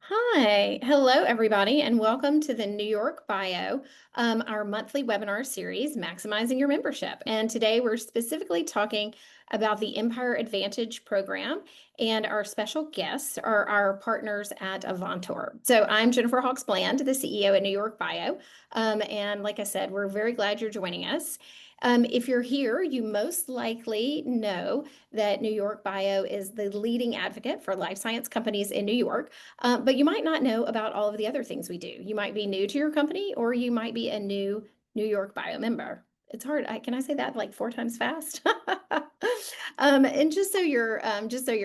Hi, hello everybody, and welcome to the New York Bio, our monthly webinar series, Maximizing Your Membership. And today we're specifically talking about the Empire Advantage program, and our special guests are our partners at Avantor. So I'm Jennifer Hawks Bland, the CEO at New York Bio, and like I said, we're very glad you're joining us. If you're here, you most likely know that New York Bio is the leading advocate for life science companies in New York. But you might not know about all of the other things we do. You might be new to your company, or you might be a new New York Bio member. It's hard. Can I say that like four times fast? And just so you're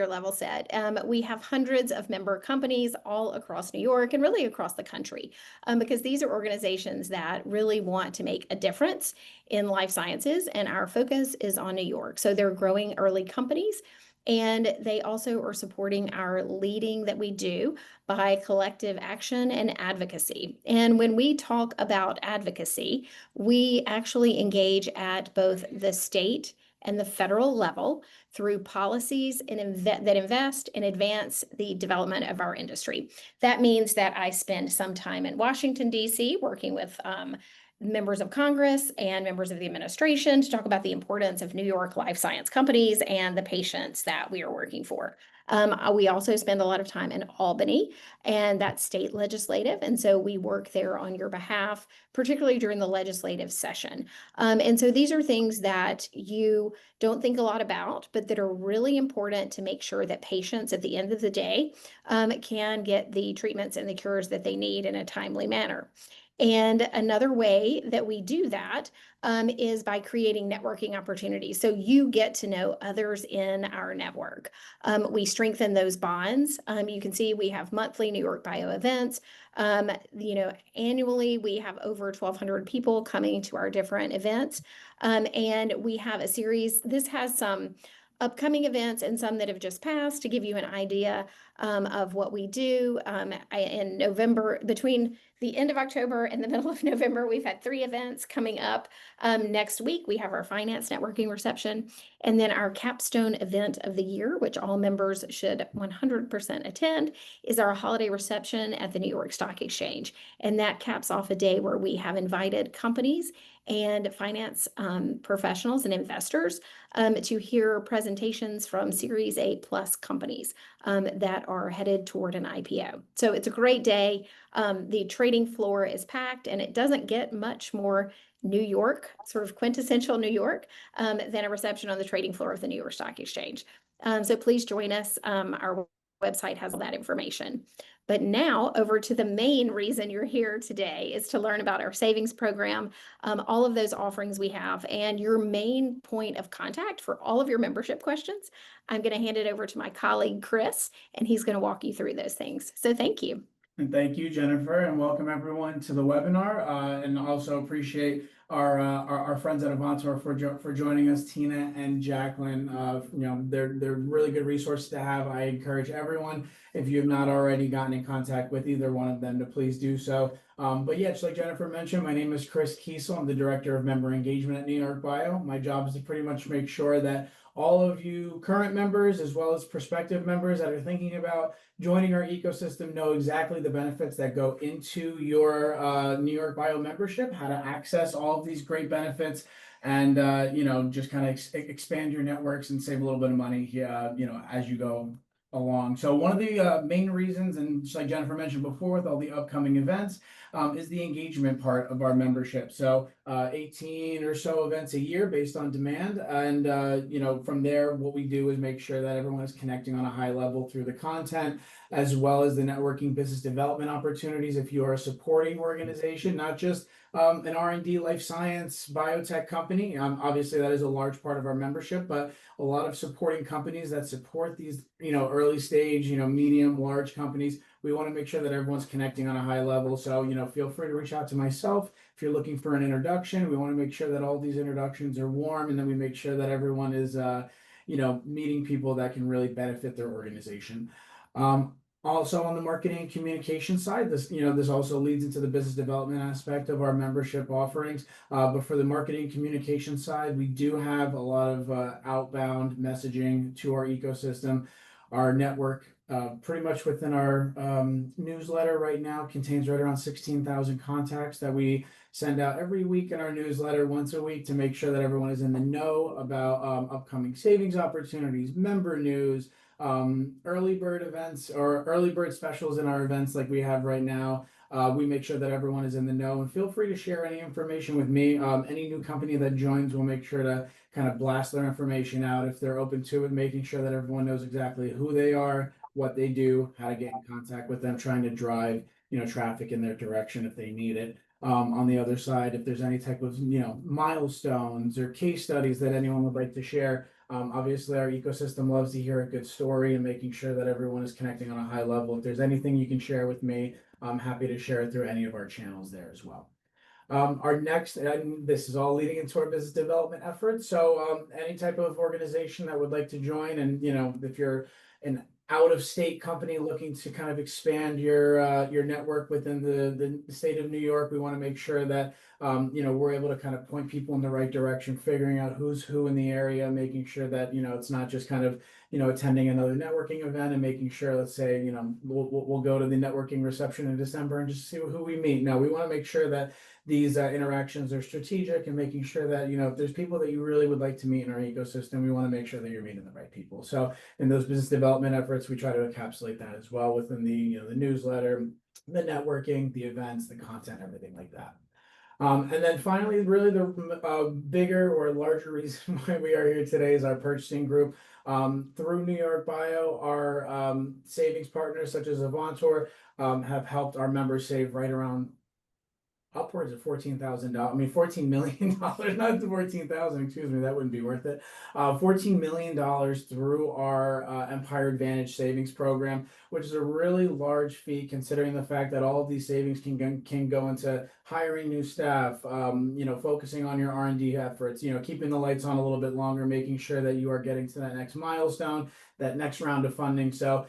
level set, we have hundreds of member companies all across New York and really across the country, because these are organizations that really want to make a difference in life sciences, and our focus is on New York. So they're growing early companies. And they also are supporting our leading that we do by collective action and advocacy. And when we talk about advocacy, we actually engage at both the state and the federal level through policies that invest and advance the development of our industry. That means that I spend some time in Washington, D.C., working with members of Congress and members of the administration to talk about the importance of New York life science companies and the patients that we are working for. We also spend a lot of time in Albany, and that's state legislative. And so we work there on your behalf, particularly during the legislative session. And so these are things that you don't think a lot about, but that are really important to make sure that patients at the end of the day can get the treatments and the cures that they need in a timely manner. And another way that we do that is by creating networking opportunities. So you get to know others in our network. We strengthen those bonds. You can see we have monthly New York Bio events. Annually we have over 1,200 people coming to our different events. And we have a series. This has some upcoming events and some that have just passed to give you an idea of what we do. In November, between the end of October and the middle of November, we've had 3 events coming up. Next week, we have our finance networking reception, and then our capstone event of the year, which all members should 100% attend, is our holiday reception at the New York Stock Exchange. And that caps off a day where we have invited companies and finance professionals and investors to hear presentations from Series A plus companies that are headed toward an IPO. So it's a great day. The trading floor is packed, and it doesn't get much more New York, sort of quintessential New York, than a reception on the trading floor of the New York Stock Exchange. So please join us. Our website has all that information. But now over to the main reason you're here today is to learn about our savings program, all of those offerings we have, and your main point of contact for all of your membership questions. I'm going to hand it over to my colleague, Chris, and he's going to walk you through those things. So thank you. And thank you, Jennifer, and welcome everyone to the webinar. And also appreciate our friends at Avantor for joining us, Tina and Jacqueline. They're really good resources to have. I encourage everyone, if you have not already gotten in contact with either one of them, to please do so. But yeah, just like Jennifer mentioned, my name is Chris Kiesel. I'm the Director of Member Engagement at New York Bio. My job is to pretty much make sure that all of you current members, as well as prospective members that are thinking about joining our ecosystem, know exactly the benefits that go into your New York Bio membership, how to access all of these great benefits, and just kind of expand your networks and save a little bit of money as you go along. So one of the main reasons, and just like Jennifer mentioned before, with all the upcoming events, is the engagement part of our membership. So 18 or so events a year based on demand. And from there, what we do is make sure that everyone is connecting on a high level through the content, as well as the networking business development opportunities. If you are a supporting organization, not just an R&D life science biotech company, obviously that is a large part of our membership, but a lot of supporting companies that support these early stage, medium, large companies. We want to make sure that everyone's connecting on a high level. So, feel free to reach out to myself if you're looking for an introduction. We want to make sure that all these introductions are warm, and then we make sure that everyone is, meeting people that can really benefit their organization. Also on the marketing and communication side, this also leads into the business development aspect of our membership offerings. But for the marketing and communication side, we do have a lot of outbound messaging to our ecosystem. Our network pretty much within our newsletter right now contains right around 16,000 contacts that we send out every week in our newsletter once a week to make sure that everyone is in the know about upcoming savings opportunities, member news, early bird events or early bird specials in our events like we have right now. We make sure that everyone is in the know, and feel free to share any information with me. Any new company that joins, we'll make sure to kind of blast their information out if they're open to it, making sure that everyone knows exactly who they are, what they do, how to get in contact with them, trying to drive, traffic in their direction if they need it. On the other side, if there's any type of, milestones or case studies that anyone would like to share, obviously our ecosystem loves to hear a good story and making sure that everyone is connecting on a high level. If there's anything you can share with me, I'm happy to share it through any of our channels there as well. Our next, and this is all leading into our business development efforts. So, any type of organization that would like to join, and if you're an out of state company looking to kind of expand your network within the state of New York, we want to make sure that we're able to kind of point people in the right direction, figuring out who's who in the area, making sure that it's not just kind of attending another networking event and making sure, let's say, we'll go to the networking reception in December and just see who we meet. No, we want to make sure that these interactions are strategic and making sure that, if there's people that you really would like to meet in our ecosystem, we want to make sure that you're meeting the right people. So in those business development efforts, we try to encapsulate that as well within the newsletter, the networking, the events, the content, everything like that. And then finally, really the bigger or larger reason why we are here today is our purchasing group. Through New York Bio, our savings partners such as Avantor have helped our members save right around upwards of $14,000. I mean, $14 million, not the 14,000. Excuse me, that wouldn't be worth it. $14 million through our Empire Advantage savings program, which is a really large fee considering the fact that all of these savings can go into hiring new staff, focusing on your R&D efforts, keeping the lights on a little bit longer, making sure that you are getting to that next milestone, that next round of funding. So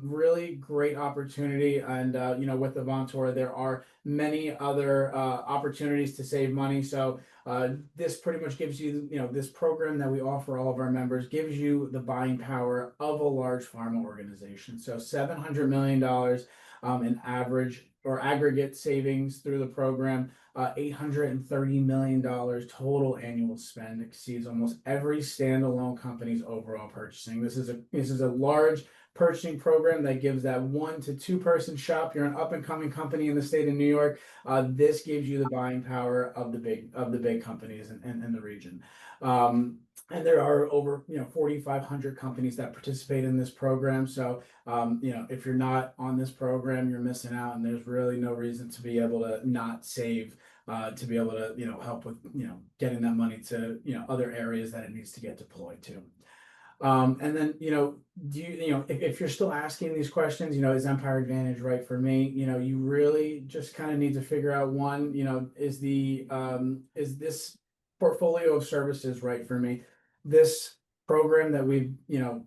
really great opportunity. And, with Avantor, there are many other opportunities to save money. So this pretty much gives you, this program that we offer all of our members gives you the buying power of a large pharma organization. So $700 million in average or aggregate savings through the program. $830 million total annual spend, exceeds almost every standalone company's overall purchasing. This is a large purchasing program that gives that 1 to 2 person shop. You're an up and coming company in the state of New York. This gives you the buying power of the big companies in the region. And there are over 4,500 companies that participate in this program. So if you're not on this program, you're missing out, and there's really no reason to be able to not save, to be able to help with getting that money to other areas that it needs to get deployed to. And then, do if you're still asking these questions, is Empire Advantage right for me? You really just kind of need to figure out one, is this portfolio of services right for me? This program that we've,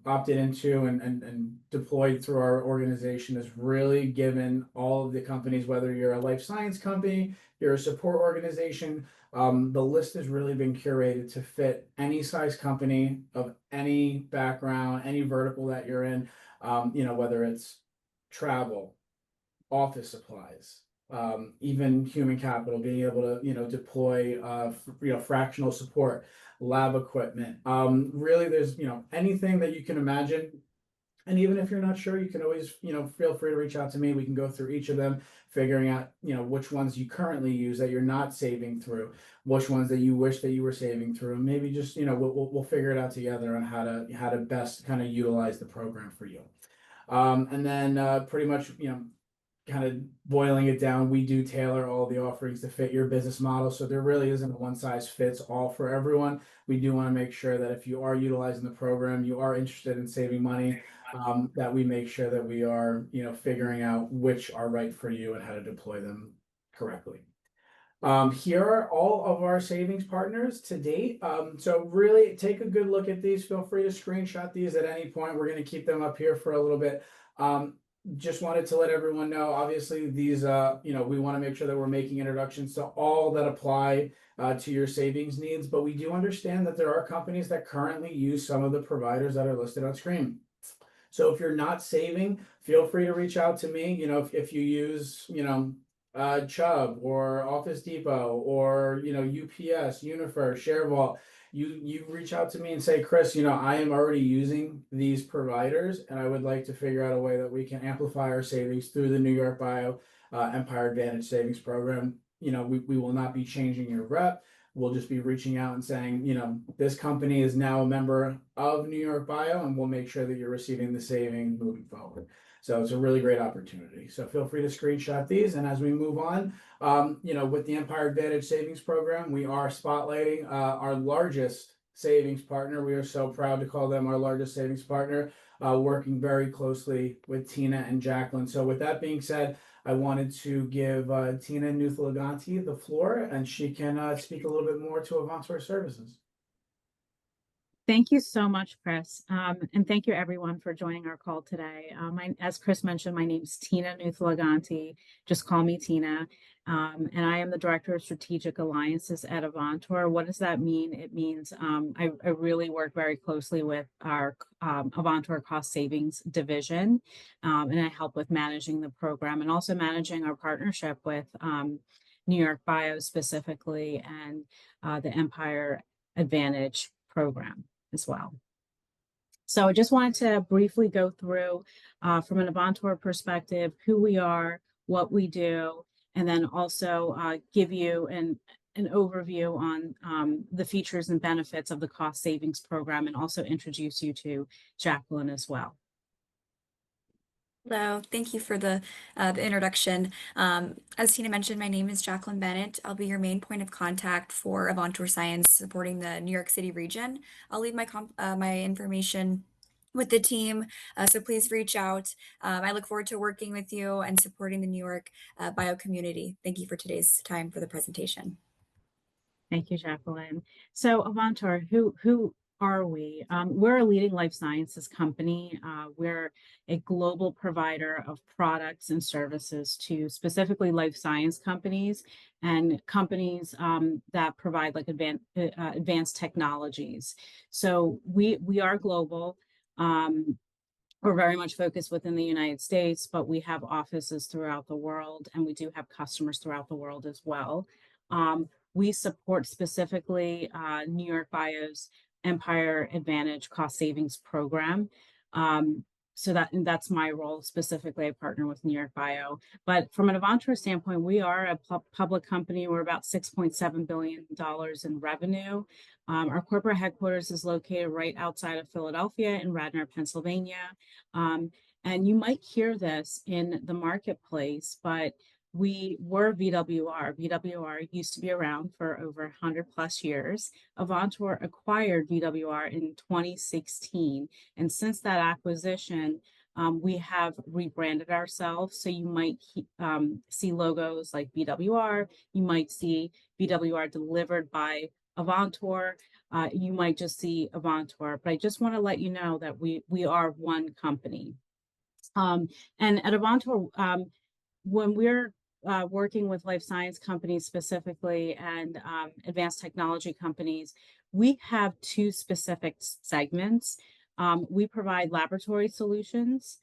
opted into and deployed through our organization has really given all of the companies, whether you're a life science company, you're a support organization, the list has really been curated to fit any size company of any background, any vertical that you're in, whether it's travel, office supplies, even human capital, being able to, deploy, fractional support, lab equipment. Really, there's, anything that you can imagine. And even if you're not sure, you can always, feel free to reach out to me. We can go through each of them, figuring out, which ones you currently use that you're not saving through, which ones that you wish that you were saving through, and maybe just, we'll figure it out together on how to best kind of utilize the program for you. And then pretty much, kind of boiling it down, we do tailor all the offerings to fit your business model. So there really isn't a one size fits all for everyone. We do want to make sure that if you are utilizing the program, you are interested in saving money, that we make sure that we are, figuring out which are right for you and how to deploy them correctly. Here are all of our savings partners to date. So really take a good look at these. Feel free to screenshot these at any point. We're going to keep them up here for a little bit. Just wanted to let everyone know, obviously these, we want to make sure that we're making introductions to all that apply to your savings needs, but we do understand that there are companies that currently use some of the providers that are listed on screen. So if you're not saving, feel free to reach out to me. If you use, Chubb or Office Depot or, UPS, Unifer, ShareVault, you reach out to me and say, Chris, I am already using these providers and I would like to figure out a way that we can amplify our savings through the New York Bio Empire Advantage Savings Program. We will not be changing your rep. We'll just be reaching out and saying, this company is now a member of New York Bio, and we'll make sure that you're receiving the saving moving forward. So it's a really great opportunity. So feel free to screenshot these. And as we move on, with the Empire Advantage Savings Program, we are spotlighting our largest savings partner. We are so proud to call them our largest savings partner, working very closely with Tina and Jacqueline. So with that being said, I wanted to give Tina Nuthalaganti the floor, and she can speak a little bit more to Avantor Services. Thank you so much, Chris. And thank you everyone for joining our call today. As Chris mentioned, my name is Tina Nuthalaganti. Just call me Tina. And I am the Director of Strategic Alliances at Avantor. What does that mean? It means I really work very closely with our Avantor Cost Savings Division, and I help with managing the program and also managing our partnership with New York Bio specifically and the Empire Advantage program as well. So I just wanted to briefly go through from an Avantor perspective, who we are, what we do, and then also give you an overview on the features and benefits of the cost savings program and also introduce you to Jacqueline as well. Hello, thank you for the introduction. As Tina mentioned, my name is Jacqueline Bennett. I'll be your main point of contact for Avantor Science supporting the New York City region. I'll leave my information with the team, so please reach out. I look forward to working with you and supporting the New York bio community. Thank you for today's time for the presentation. Thank you, Jacqueline. So Avantor, who are we? We're a leading life sciences company. We're a global provider of products and services to specifically life science companies and companies that provide like advanced technologies. So we are global. We're very much focused within the United States, but we have offices throughout the world, and we do have customers throughout the world as well. We support specifically New York Bio's Empire Advantage Cost Savings Program. So that's my role specifically. I partner with New York Bio. But from an Avantor standpoint, we are a public company. We're about $6.7 billion in revenue. Our corporate headquarters is located right outside of Philadelphia in Radnor, Pennsylvania. And you might hear this in the marketplace, but we were VWR. VWR used to be around for over 100 plus years. Avantor acquired VWR in 2016. And since that acquisition, we have rebranded ourselves. So you might see logos like VWR. You might see VWR delivered by Avantor. You might just see Avantor. But I just want to let you know that we are one company. And at Avantor, when we're working with life science companies specifically and advanced technology companies, we have two specific segments. We provide laboratory solutions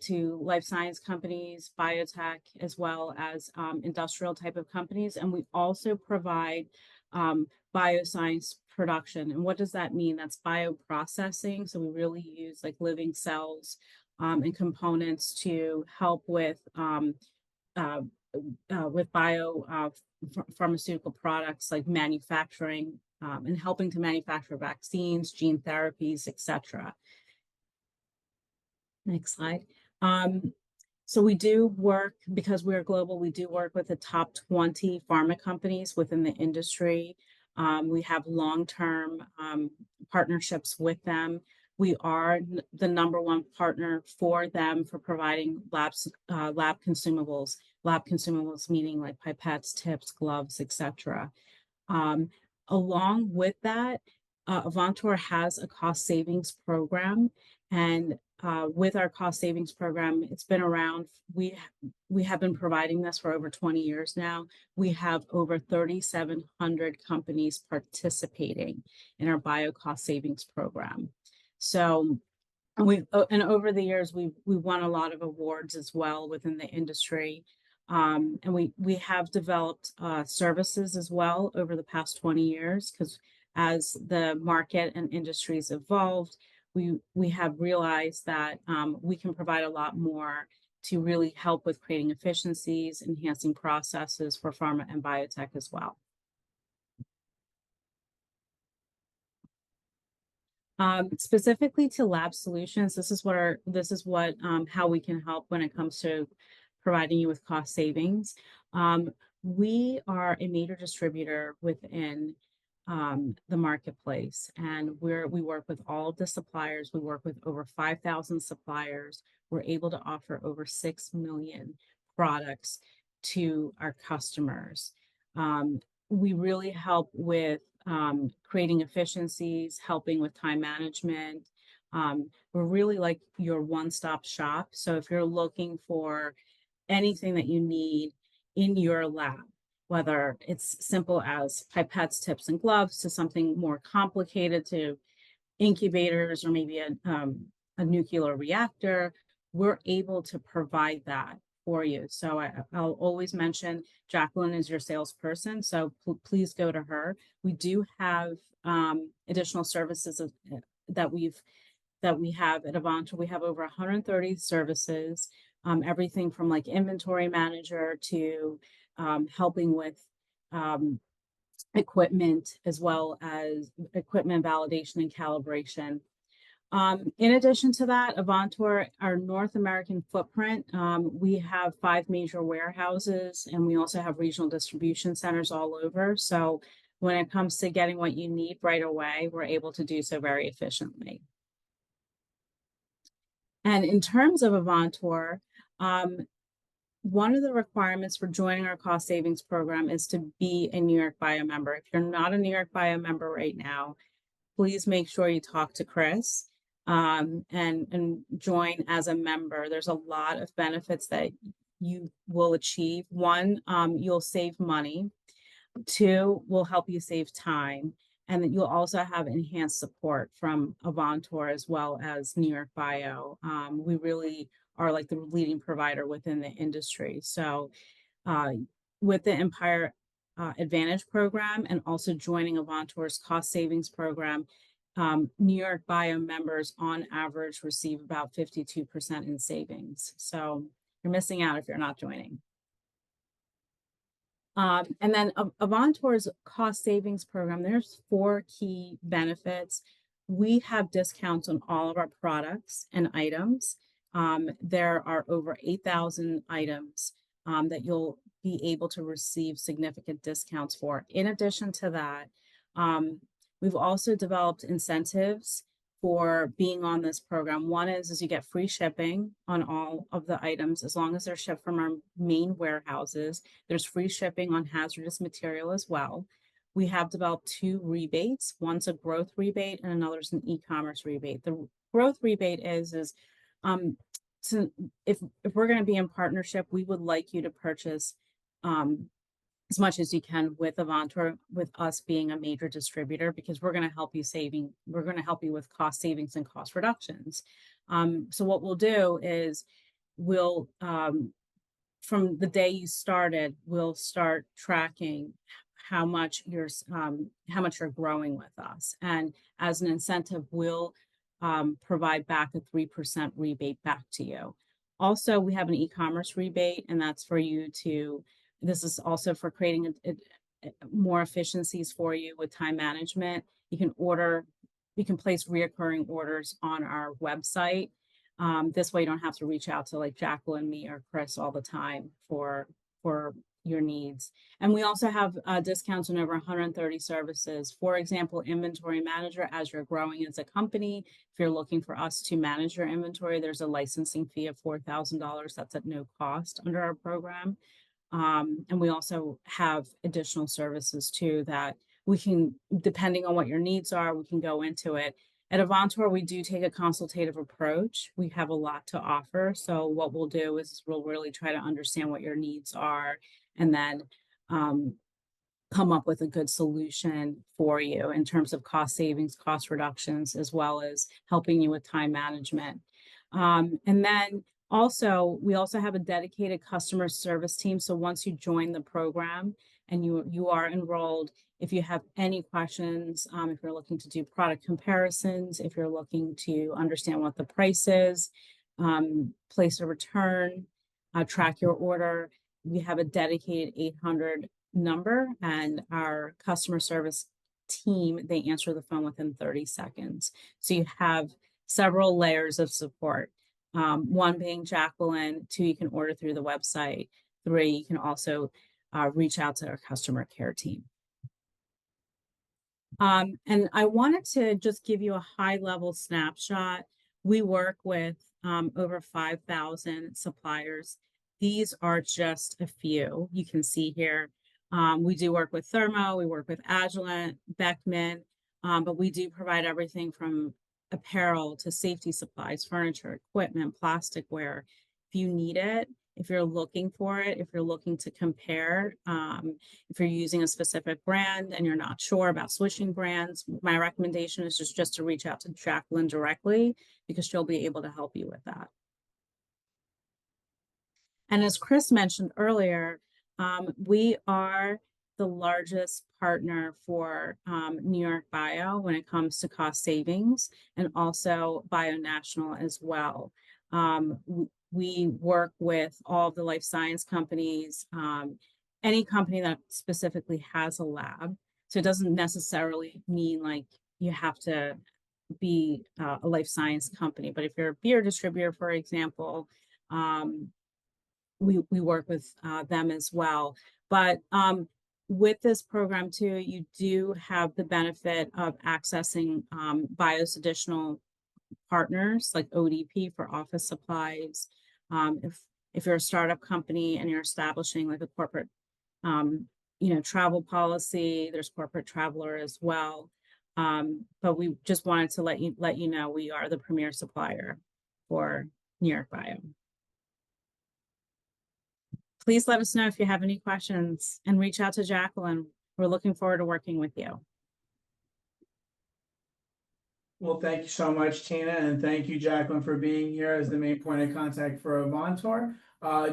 to life science companies, biotech, as well as industrial type of companies. And we also provide bioscience production. And what does that mean? That's bioprocessing. So we really use like living cells and components to help with pharmaceutical products like manufacturing and helping to manufacture vaccines, gene therapies, etc. Next slide. So we do work, because we're global, we do work with the top 20 pharma companies within the industry. We have long-term partnerships with them. We are the #1 partner for them for providing lab consumables meaning like pipettes, tips, gloves, etc. Along with that, Avantor has a cost savings program, and with our cost savings program, it's been around. We have been providing this for over 20 years now. We have over 3,700 companies participating in our bio cost savings program. So and over the years we won a lot of awards as well within the industry. And we have developed services as well over the past 20 years, because as the market and industries evolved, we have realized that we can provide a lot more to really help with creating efficiencies, enhancing processes for pharma and biotech as well. Specifically to lab solutions, this is what how we can help when it comes to providing you with cost savings. We are a major distributor within the marketplace, and we work with all of the suppliers. We work with over 5,000 suppliers. We're able to offer over 6 million products to our customers. We really help with creating efficiencies, helping with time management. We're really like your one-stop shop. So if you're looking for anything that you need in your lab, whether it's simple as pipettes, tips, and gloves, to something more complicated, to incubators or maybe a nuclear reactor, we're able to provide that for you. So I'll always mention Jacqueline is your salesperson, so please go to her. We do have additional services that we have at Avantor. We have over 130 services, everything from like inventory manager to helping with equipment, as well as equipment validation and calibration. In addition to that, Avantor, our North American footprint, we have 5 major warehouses, and we also have regional distribution centers all over. So when it comes to getting what you need right away, we're able to do so very efficiently. And in terms of Avantor, one of the requirements for joining our cost savings program is to be a New York Bio member. If you're not a New York Bio member right now, please make sure you talk to Chris and join as a member. There's a lot of benefits that you will achieve. One, you'll save money. 2, will help you save time. And that you'll also have enhanced support from Avantor as well as New York Bio. We really are like the leading provider within the industry. So with the Empire Advantage program and also joining Avantor's cost savings program, New York Bio members on average receive about 52% in savings. So you're missing out if you're not joining. And then Avantor's cost savings program, there's 4 key benefits. We have discounts on all of our products and items. There are over 8,000 items that you'll be able to receive significant discounts for. In addition to that, we've also developed incentives for being on this program. One is you get free shipping on all of the items as long as they're shipped from our main warehouses. There's free shipping on hazardous material as well. We have developed 2 rebates. One's a growth rebate and another's an e-commerce rebate. The growth rebate is so if we're going to be in partnership, we would like you to purchase as much as you can with Avantor, with us being a major distributor, because we're going to help you with cost savings and cost reductions. So what we'll do is we'll from the day you started, we'll start tracking how much you're growing with us, and as an incentive, we'll provide back a 3% rebate back to you. Also, we have an e-commerce rebate, and that's for you to. This is also for creating more efficiencies for you with time management. You can place reoccurring orders on our website. This way you don't have to reach out to like Jacqueline, me, or Chris all the time for your needs. And we also have discounts on over 130 services. For example, inventory manager, as you're growing as a company, if you're looking for us to manage your inventory, there's a licensing fee of $4,000. That's at no cost under our program. And we also have additional services too that we can, depending on what your needs are, we can go into it. At Avantor, we do take a consultative approach. We have a lot to offer. So what we'll do is we'll really try to understand what your needs are, and then come up with a good solution for you in terms of cost savings, cost reductions, as well as helping you with time management. And then also, we also have a dedicated customer service team. So once you join the program and you are enrolled, if you have any questions, if you're looking to do product comparisons, if you're looking to understand what the price is, place a return, track your order, we have a dedicated 800 number, and our customer service team, they answer the phone within 30 seconds. So you have several layers of support. One being Jacqueline, two, you can order through the website, three, you can also reach out to our customer care team. And I wanted to just give you a high level snapshot. We work with over 5,000 suppliers. These are just a few. You can see here, we do work with Thermo, we work with Agilent, Beckman, but we do provide everything from apparel to safety supplies, furniture, equipment, plasticware. If you need it, if you're looking for it, if you're looking to compare, if you're using a specific brand and you're not sure about switching brands, my recommendation is just to reach out to Jacqueline directly, because she'll be able to help you with that. And as Chris mentioned earlier, we are the largest partner for New York Bio when it comes to cost savings, and also BioNational as well. We work with all of the life science companies, any company that specifically has a lab. So it doesn't necessarily mean like you have to be a life science company, but if you're a beer distributor, for example, we work with them as well. But with this program too, you do have the benefit of accessing BIO's additional partners like ODP for office supplies. If you're a startup company and you're establishing like a corporate, travel policy, there's Corporate Traveler as well. But we just wanted to let you know we are the premier supplier for New York Bio. Please let us know if you have any questions and reach out to Jacqueline. We're looking forward to working with you. Well, thank you so much, Tina, and thank you, Jacqueline, for being here as the main point of contact for Avantor.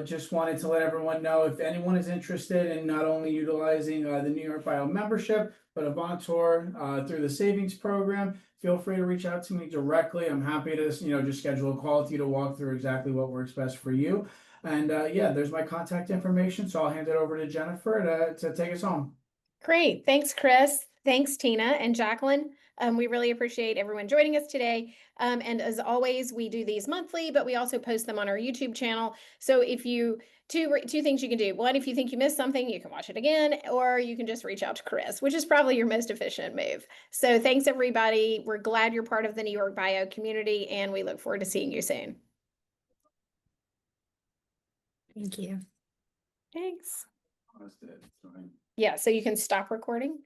Just wanted to let everyone know, if anyone is interested in not only utilizing the New York Bio membership, but Avantor through the savings program, feel free to reach out to me directly. I'm happy to, just schedule a call with you to walk through exactly what works best for you. And yeah, there's my contact information, so I'll hand it over to Jennifer to take us home. Great. Thanks, Chris. Thanks, Tina and Jacqueline. We really appreciate everyone joining us today. And as always, we do these monthly, but we also post them on our YouTube channel. So if you, two things you can do. One, if you think you missed something, you can watch it again, or you can just reach out to Chris, which is probably your most efficient move. So thanks, everybody. We're glad you're part of the New York Bio community, and we look forward to seeing you soon. Thank you. Thanks. Yeah, so you can stop recording.